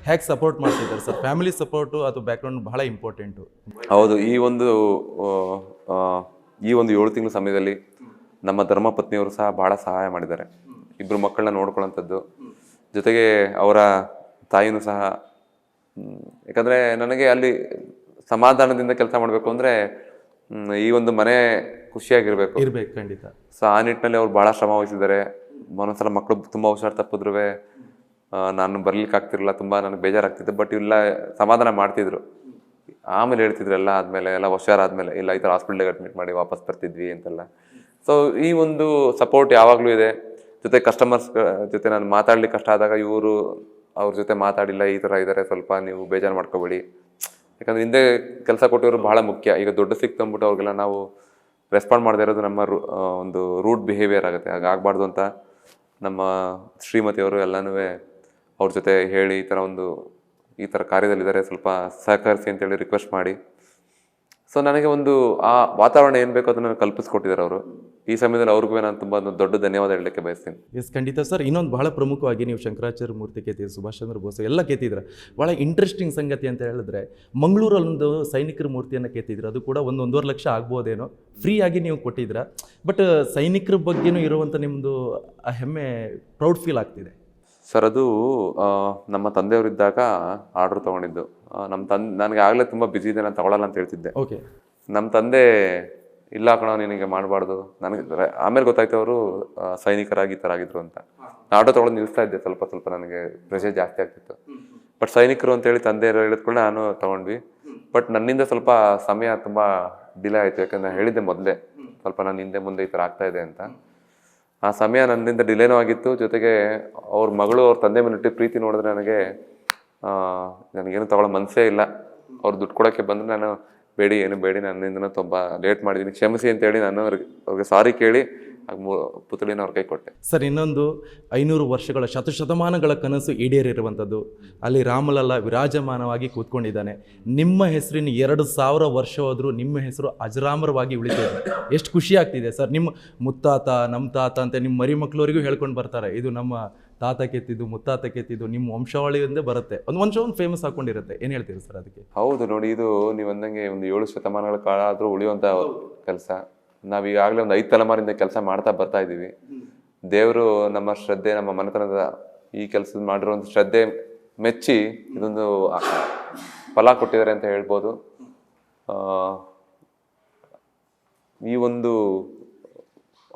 ಹೇಗೆ ಸಪೋರ್ಟ್ ಮಾಡ್ತಿದ್ದಾರೆ sir? Family support ಅದು ಬ್ಯಾಕ್ಗ್ರೌಂಡ್ ಬಹಳ ಇಂಪಾರ್ಟೆಂಟು. ಹೌದು. ಆ, ಈ ಒಂದು 7 ತಿಂಗಳ ಸಮಯದಲ್ಲಿ ನಮ್ಮ ಧರ್ಮಪತ್ನಿಯವರು ಸಹ ಭಾಳ ಸಹಾಯ ಮಾಡಿದ್ದಾರೆ. ಇಬ್ಬರು ಮಕ್ಕಳನ್ನ ನೋಡ್ಕೊಳ್ಳೋಂಥದ್ದು, ಜೊತೆಗೆ ಅವರ ತಾಯಿನೂ ಸಹ. ಯಾಕಂದರೆ ನನಗೆ ಅಲ್ಲಿ ಸಮಾಧಾನದಿಂದ ಕೆಲಸ ಮಾಡಬೇಕು ಅಂದರೆ ಈ ಒಂದು ಮನೆ ಖುಷಿಯಾಗಿರಬೇಕು. ಇರ್ಬೇಕು ಖಂಡಿತ. ಸೊ ಆ ನಿಟ್ಟಿನಲ್ಲಿ ಅವ್ರು ಭಾಳ ಶ್ರಮ ವಹಿಸಿದ್ದಾರೆ. ಒಂದೊಂದ್ಸಲ ಮಕ್ಕಳು ತುಂಬ ಹುಷಾರು ತಪ್ಪಿದ್ರು ನಾನು ಬರ್ಲಿಕ್ಕೆ ಆಗ್ತಿರಲಿಲ್ಲ, ತುಂಬ ನನಗೆ ಬೇಜಾರಾಗ್ತಿತ್ತು. ಬಟ್ ಇಲ್ಲ, ಸಮಾಧಾನ ಮಾಡ್ತಿದ್ರು. ಆಮೇಲೆ ಹೇಳ್ತಿದ್ರು ಎಲ್ಲ ಆದಮೇಲೆ, ಎಲ್ಲ ಹುಷಾರಾದ್ಮೇಲೆ, ಇಲ್ಲ ಈ ಥರ ಹಾಸ್ಪಿಟ್ಲಿಗೆ ಅಡ್ಮಿಟ್ ಮಾಡಿ ವಾಪಸ್ ಬರ್ತಿದ್ವಿ ಅಂತೆಲ್ಲ. ಸೊ ಈ ಒಂದು ಸಪೋರ್ಟ್ ಯಾವಾಗಲೂ ಇದೆ. ಜೊತೆ ಕಸ್ಟಮರ್ಸ್ ಜೊತೆ ನಾನು ಮಾತಾಡ್ಲಿಕ್ಕೆ ಕಷ್ಟ ಆದಾಗ ಇವರು ಅವ್ರ ಜೊತೆ ಮಾತಾಡಿಲ್ಲ, ಈ ಥರ ಇದ್ದಾರೆ, ಸ್ವಲ್ಪ ನೀವು ಬೇಜಾರು ಮಾಡ್ಕೋಬೇಡಿ. ಯಾಕಂದರೆ ಹಿಂದೆ ಕೆಲಸ ಕೊಟ್ಟಿರೋರು ಭಾಳ ಮುಖ್ಯ. ಈಗ ದೊಡ್ಡ ಸಿಕ್ತಂದ್ಬಿಟ್ಟು ಅವ್ರಿಗೆಲ್ಲ ನಾವು ರೆಸ್ಪಾಂಡ್ ಮಾಡದೇ ಇರೋದು ನಮ್ಮ ಒಂದು ರೂಟ್ ಬಿಹೇವಿಯರ್ ಆಗುತ್ತೆ. ಹಾಗಾಗಬಾರ್ದು ಅಂತ ನಮ್ಮ ಶ್ರೀಮತಿಯವರು ಎಲ್ಲನೂ ಅವ್ರ ಜೊತೆ ಹೇಳಿ, ಈ ಥರ ಕಾರ್ಯದಲ್ಲಿದ್ದಾರೆ, ಸ್ವಲ್ಪ ಸಹಕರಿಸಿ ಅಂತೇಳಿ ರಿಕ್ವೆಸ್ಟ್ ಮಾಡಿ. ಸೊ ನನಗೆ ಆ ವಾತಾವರಣ ಏನು ಬೇಕೋ ಅದನ್ನು ಕಲ್ಪಿಸ್ಕೊಟ್ಟಿದ್ದಾರೆ ಅವರು. ಈ ಸಮಯದಲ್ಲಿ ಅವ್ರಿಗೂ ನಾನು ತುಂಬ ದೊಡ್ಡ ಧನ್ಯವಾದ ಹೇಳಲಿಕ್ಕೆ ಬಯಸ್ತೀನಿ. ಎಸ್, ಖಂಡಿತ ಸರ್. ಇನ್ನೊಂದು ಬಹಳ ಪ್ರಮುಖವಾಗಿ ನೀವು ಶಂಕರಾಚಾರ್ಯ ಮೂರ್ತಿ ಕೇತಿದ್ರು, ಸುಭಾಷ್ ಚಂದ್ರ ಬೋಸ್ ಎಲ್ಲ ಕೇತಿದ್ರೆ, ಭಾಳ ಇಂಟ್ರೆಸ್ಟಿಂಗ್ ಸಂಗತಿ ಅಂತ ಹೇಳಿದ್ರೆ, ಮಂಗಳೂರಲ್ಲೊಂದು ಸೈನಿಕರ ಮೂರ್ತಿಯನ್ನು ಕೇತಿದ್ರು. ಅದು ಕೂಡ 1-1.5 ಲಕ್ಷ ಆಗ್ಬೋದೇನೋ, ಫ್ರೀ ಆಗಿ ನೀವು ಕೊಟ್ಟಿದ್ರ. ಬಟ್ ಸೈನಿಕರ ಬಗ್ಗೆನೂ ಇರುವಂಥ ನಿಮ್ಮದು ಆ ಹೆಮ್ಮೆ ಪ್ರೌಡ್ ಫೀಲ್ ಆಗ್ತಿದೆ ಸರ್. ಅದು ನಮ್ಮ ತಂದೆಯವರಿದ್ದಾಗ ಆರ್ಡ್ರ್ ತೊಗೊಂಡಿದ್ದು. ನನಗೆ ಆಗಲೇ ತುಂಬ ಬಿಸಿ ಇದೆ, ನಾನು ತಗೊಳ್ಳಲ್ಲ ಅಂತ ಹೇಳ್ತಿದ್ದೆ. ಓಕೆ. ನಮ್ಮ ತಂದೆ ಇಲ್ಲ ಕಣೋ, ನಿನಗೆ ಮಾಡಬಾರ್ದು. ನನಗೆ ಆಮೇಲೆ ಗೊತ್ತಾಯ್ತು ಅವರು ಸೈನಿಕರಾಗಿ ಈ ಥರ ಆಗಿದ್ರು ಅಂತ. ಆಟೋ ತೊಗೊಳೋದು ನಿಲ್ಲಿಸ್ತಾ ಇದ್ದೆ, ಸ್ವಲ್ಪ ಸ್ವಲ್ಪ ನನಗೆ ಪ್ರೆಷರ್ ಜಾಸ್ತಿ ಆಗ್ತಿತ್ತು. ಬಟ್ ಸೈನಿಕರು ಅಂತೇಳಿ ತಂದೆ ಹೇಳಿದ್ಕೊಂಡು ನಾನು ತೊಗೊಂಡ್ವಿ. ಬಟ್ ನನ್ನಿಂದ ಸ್ವಲ್ಪ ಸಮಯ ತುಂಬ ಡಿಲೇ ಆಯಿತು. ಯಾಕಂದರೆ ನಾನು ಹೇಳಿದ್ದೆ ಮೊದಲೇ, ಸ್ವಲ್ಪ ನಾನು ಹಿಂದೆ ಮುಂದೆ ಈ ಥರ ಆಗ್ತಾ ಇದೆ ಅಂತ. ಆ ಸಮಯ ನನ್ನಿಂದ ಡಿಲೇನೂ ಆಗಿತ್ತು. ಜೊತೆಗೆ ಅವ್ರ ಮಗಳು ಅವ್ರ ತಂದೆ ಮೇಲೆ ಇಟ್ಟು ಪ್ರೀತಿ ನೋಡಿದ್ರೆ ನನಗೇನು ತಗೊಳ್ಳೋ ಮನಸ್ಸೇ ಇಲ್ಲ. ಅವ್ರು ದುಡ್ಡು ಕೊಡೋಕ್ಕೆ ಬಂದರೆ ನಾನು ಏನು ಬೇಡಿ, ನನ್ನಿಂದನೂ ತುಂಬ ಲೇಟ್ ಮಾಡಿದ್ದೀನಿ, ಕ್ಷಮಿಸಿ ಅಂತೇಳಿ ನಾನು ಅವ್ರಿಗೆ ಸಾರಿ ಕೇಳಿ ಪುತ್ಳಿನ ಅವ್ರ ಕೈ ಕೊಟ್ಟೆ. ಸರ್, ಇನ್ನೊಂದು 500 ವರ್ಷಗಳ ಶತಶತಮಾನಗಳ ಕನಸು ಈಡೇರಿರುವಂಥದ್ದು. ಅಲ್ಲಿ ರಾಮಲಲ್ಲ ವಿರಾಜಮಾನವಾಗಿ ಕೂತ್ಕೊಂಡಿದ್ದಾನೆ. ನಿಮ್ಮ ಹೆಸರಿನ 2000 ವರ್ಷ ಹೋದರೂ ನಿಮ್ಮ ಹೆಸರು ಅಜರಾಮರವಾಗಿ ಉಳಿತಿದೆ. ಎಷ್ಟು ಖುಷಿ ಆಗ್ತಿದೆ ಸರ್. ನಿಮ್ಮ ಮುತ್ತಾತ, ನಮ್ಮ ತಾತ ಅಂತ ನಿಮ್ಮ ಮರಿ ಮಕ್ಕಳವರಿಗೂ ಹೇಳ್ಕೊಂಡು ಬರ್ತಾರೆ, ಇದು ನಮ್ಮ ತಾತ ಕೆತ್ತಿದ್ದು, ಮುತ್ತಾತ ಕೆತ್ತಿದ್ದು, ನಿಮ್ಮ ವಂಶಾವಳಿಯಿಂದೇ ಬರುತ್ತೆ. ಒಂದು ಫೇಮಸ್ ಹಾಕೊಂಡಿರುತ್ತೆ. ಏನು ಹೇಳ್ತೀರಿ ಸರ್ ಅದಕ್ಕೆ? ಹೌದು ನೋಡಿ, ಇದು ನೀವು ಅಂದಂಗೆ 7 ಶತಮಾನಗಳ ಕಾಲ ಆದರೂ ಉಳಿಯುವಂಥ ಕೆಲಸ. ನಾವೀಗಾಗಲೇ 5 ತಲೆಮಾರಿಂದ ಕೆಲಸ ಮಾಡ್ತಾ ಬರ್ತಾ ಇದ್ದೀವಿ. ದೇವರು ನಮ್ಮ ಶ್ರದ್ಧೆ, ನಮ್ಮ ಮನೆತನದ ಈ ಕೆಲಸದ ಮಾಡಿರುವಂಥ ಶ್ರದ್ಧೆ ಮೆಚ್ಚಿ ಇದೊಂದು ಫಲ ಕೊಟ್ಟಿದ್ದಾರೆ ಅಂತ ಹೇಳ್ಬೋದು. ಈ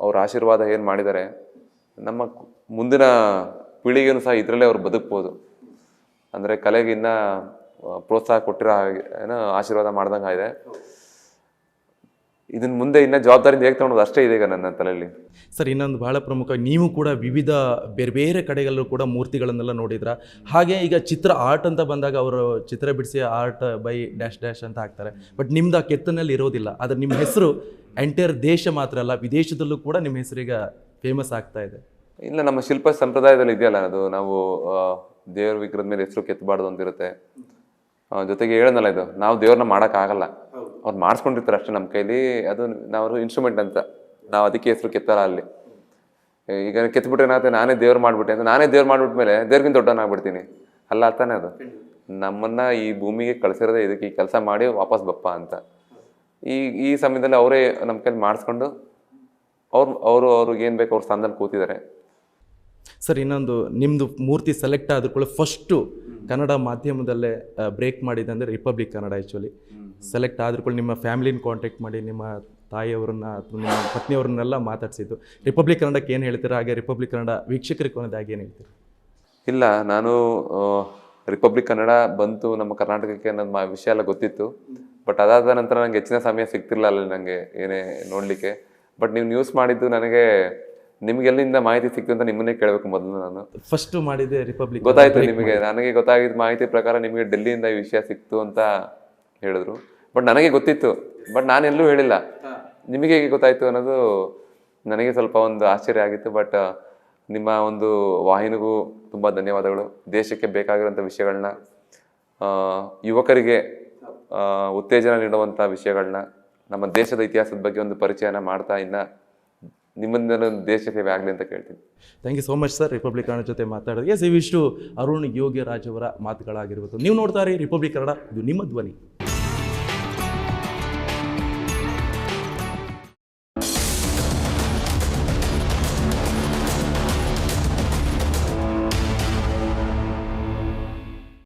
ಅವ್ರ ಆಶೀರ್ವಾದ ಏನು ಮಾಡಿದ್ದಾರೆ, ನಮ್ಮ ಮುಂದಿನ ಪೀಳಿಗೆಯೂ ಸಹ ಇದರಲ್ಲೇ ಅವ್ರು ಬದುಕ್ಬೋದು. ಅಂದರೆ ಕಲೆಗೆ ಇನ್ನೂ ಪ್ರೋತ್ಸಾಹ ಕೊಟ್ಟಿರೋ ಆಶೀರ್ವಾದ ಮಾಡ್ದಂಗೆ ಇದೆ. ಇದನ್ನ ಮುಂದೆ ಇನ್ನೂ ಜವಾಬ್ದಾರಿಯಿಂದ ಹೇಗೆ ತೊಗೊಳೋದು ಅಷ್ಟೇ ಇದೆ ಈಗ ನನ್ನ ತಲೆಯಲ್ಲಿ. ಸರ್, ಇನ್ನೊಂದು ಬಹಳ ಪ್ರಮುಖ, ನೀವು ಕೂಡ ವಿವಿಧ ಬೇರೆ ಬೇರೆ ಕಡೆಗಳಲ್ಲೂ ಕೂಡ ಮೂರ್ತಿಗಳನ್ನೆಲ್ಲ ನೋಡಿದ್ರ. ಹಾಗೆ ಈಗ ಚಿತ್ರ ಆರ್ಟ್ ಅಂತ ಬಂದಾಗ ಅವರು ಚಿತ್ರ ಬಿಡಿಸಿ ಆರ್ಟ್ ಬೈ ಡ್ಯಾಶ್ ಡ್ಯಾಶ್ ಅಂತ ಹಾಕ್ತಾರೆ. ಬಟ್ ನಿಮ್ದು ಆ ಕೆತ್ತನಲ್ಲಿ ಇರೋದಿಲ್ಲ. ಆದರೆ ನಿಮ್ಮ ಹೆಸರು ಎಂಟೈರ್ ದೇಶ ಮಾತ್ರ ಅಲ್ಲ, ವಿದೇಶದಲ್ಲೂ ಕೂಡ ನಿಮ್ಮ ಹೆಸರೀಗ ಫೇಮಸ್ ಆಗ್ತಾ ಇದೆ. ಇಲ್ಲ, ನಮ್ಮ ಶಿಲ್ಪ ಸಂಪ್ರದಾಯದಲ್ಲಿ ಇದೆಯಲ್ಲ, ಅದು ನಾವು ದೇವ್ರ ವಿಗ್ರಹದ ಮೇಲೆ ಹೆಸರು ಕೆತ್ತಬಾರ್ದು ಅಂತಿರುತ್ತೆ. ಜೊತೆಗೆ ಹೇಳೋದಲ್ಲ, ಇದು ನಾವು ದೇವ್ರನ್ನ ಮಾಡೋಕ್ಕಾಗಲ್ಲ, ಅವ್ರು ಮಾಡಿಸ್ಕೊಂಡಿರ್ತಾರೆ ಅಷ್ಟೇ ನಮ್ಮ ಕೈಲಿ. ಅದು ನಾವು ಇನ್ಸ್ಟ್ರೂಮೆಂಟ್ ಅಂತ, ನಾವು ಅದಕ್ಕೆ ಹೆಸರು ಕೆತ್ತಲ್ಲ ಅಲ್ಲಿ. ಈಗ ಕೆತ್ಬಿಟ್ರೆ ಏನಾಗುತ್ತೆ, ನಾನೇ ದೇವ್ರು ಮಾಡಿಬಿಟ್ಟೆ ಅಂತ, ನಾನೇ ದೇವ್ರು ಮಾಡಿಬಿಟ್ಮೇಲೆ ದೇವ್ರಿಗಿಂತ ದೊಡ್ಡವನಾಗ್ಬಿಡ್ತೀನಿ ಅಲ್ಲ ತಾನೇ? ಅದು ನಮ್ಮನ್ನು ಈ ಭೂಮಿಗೆ ಕಳಿಸಿರೋದೇ ಇದಕ್ಕೆ, ಈ ಕೆಲಸ ಮಾಡಿ ವಾಪಸ್ ಬಪ್ಪ ಅಂತ. ಈ ಸಮಯದಲ್ಲಿ ಅವರೇ ನಮ್ಮ ಕೈಲಿ ಮಾಡಿಸ್ಕೊಂಡು ಅವ್ರಿಗೆ ಏನು ಬೇಕು ಅವ್ರ ಸ್ಥಾನದಲ್ಲಿ ಕೂತಿದ್ದಾರೆ. ಸರ್, ಇನ್ನೊಂದು, ನಿಮ್ಮದು ಮೂರ್ತಿ ಸೆಲೆಕ್ಟ್ ಆದ್ರೂ ಕೂಡ ಫಸ್ಟು ಕನ್ನಡ ಮಾಧ್ಯಮದಲ್ಲೇ ಬ್ರೇಕ್ ಮಾಡಿದೆ ಅಂದರೆ ರಿಪಬ್ಲಿಕ್ ಕನ್ನಡ. ಆ್ಯಕ್ಚುಲಿ ಸೆಲೆಕ್ಟ್ ಆದ್ರೂ ಕೂಡ ನಿಮ್ಮ ಫ್ಯಾಮಿಲಿನ ಕಾಂಟ್ಯಾಕ್ಟ್ ಮಾಡಿ, ನಿಮ್ಮ ತಾಯಿಯವರನ್ನ ಅಥವಾ ನಿಮ್ಮ ಪತ್ನಿಯವ್ರನ್ನೆಲ್ಲ ಮಾತಾಡಿಸಿದ್ದು. ರಿಪಬ್ಲಿಕ್ ಕನ್ನಡಕ್ಕೆ ಏನು ಹೇಳ್ತೀರಾ? ಹಾಗೆ ರಿಪಬ್ಲಿಕ್ ಕನ್ನಡ ವೀಕ್ಷಕರಿಗೆ ಕೊನೆಯದಾಗಿ ಏನು ಹೇಳ್ತೀರಾ? ಇಲ್ಲ, ನಾನು ರಿಪಬ್ಲಿಕ್ ಕನ್ನಡ ಬಂತು ನಮ್ಮ ಕರ್ನಾಟಕಕ್ಕೆ ಅನ್ನೋದು ವಿಷಯ ಎಲ್ಲ ಗೊತ್ತಿತ್ತು. ಬಟ್ ಅದಾದ ನಂತರ ನನಗೆ ಹೆಚ್ಚಿನ ಸಮಯ ಸಿಗ್ತಿರಲಿಲ್ಲ ಅಲ್ಲಿ ನನಗೆ ಏನೇ ನೋಡಲಿಕ್ಕೆ. ಬಟ್ ನೀವು ನ್ಯೂಸ್ ಮಾಡಿದ್ದು ನನಗೆ, ನಿಮ್ಗೆಲ್ಲಿಂದ ಮಾಹಿತಿ ಸಿಕ್ತು ಅಂತ ನಿಮ್ಮನ್ನೇ ಕೇಳಬೇಕು ಮೊದಲು. ನಾನು ಫಸ್ಟ್ ಮಾಡಿದೆ ರಿಪಬ್ಲಿಕ್, ಗೊತ್ತಾಯ್ತು ನಿಮಗೆ. ನನಗೆ ಗೊತ್ತಾಗಿದ್ದ ಮಾಹಿತಿ ಪ್ರಕಾರ ನಿಮಗೆ ಡೆಲ್ಲಿಯಿಂದ ಈ ವಿಷಯ ಸಿಕ್ತು ಅಂತ ಹೇಳಿದ್ರು. ಬಟ್ ನನಗೆ ಗೊತ್ತಿತ್ತು, ಬಟ್ ನಾನೆಲ್ಲೂ ಹೇಳಿಲ್ಲ. ನಿಮಗೆ ಹೇಗೆ ಗೊತ್ತಾಯ್ತು ಅನ್ನೋದು ನನಗೆ ಸ್ವಲ್ಪ ಆಶ್ಚರ್ಯ ಆಗಿತ್ತು. ಬಟ್ ನಿಮ್ಮ ವಾಹಿನಿಗೂ ತುಂಬ ಧನ್ಯವಾದಗಳು. ದೇಶಕ್ಕೆ ಬೇಕಾಗಿರುವಂಥ ವಿಷಯಗಳನ್ನ, ಯುವಕರಿಗೆ ಉತ್ತೇಜನ ನೀಡುವಂಥ ವಿಷಯಗಳನ್ನ, ನಮ್ಮ ದೇಶದ ಇತಿಹಾಸದ ಬಗ್ಗೆ ಪರಿಚಯನ ಮಾಡ್ತಾ ಇನ್ನು ನಿಮ್ಮಿಂದ ದೇಶ ಸೇವೆ ಆಗಲಿ ಅಂತ ಕೇಳ್ತೀನಿ. Thank you so much sir, republic Kannada ಜೊತೆ ಮಾತಾಡೋದು. ಎಸ್, ಇವಿಷ್ಟು ಅರುಣ್ ಯೋಗಿರಾಜ್ ಅವರ ಮಾತುಗಳಾಗಿರ್ಬೋದು. ನೀವು ನೋಡ್ತಾ ಇರಿ ರಿಪಬ್ಲಿಕ್ ಕನ್ನಡ, ಇದು ನಿಮ್ಮ ಧ್ವನಿ.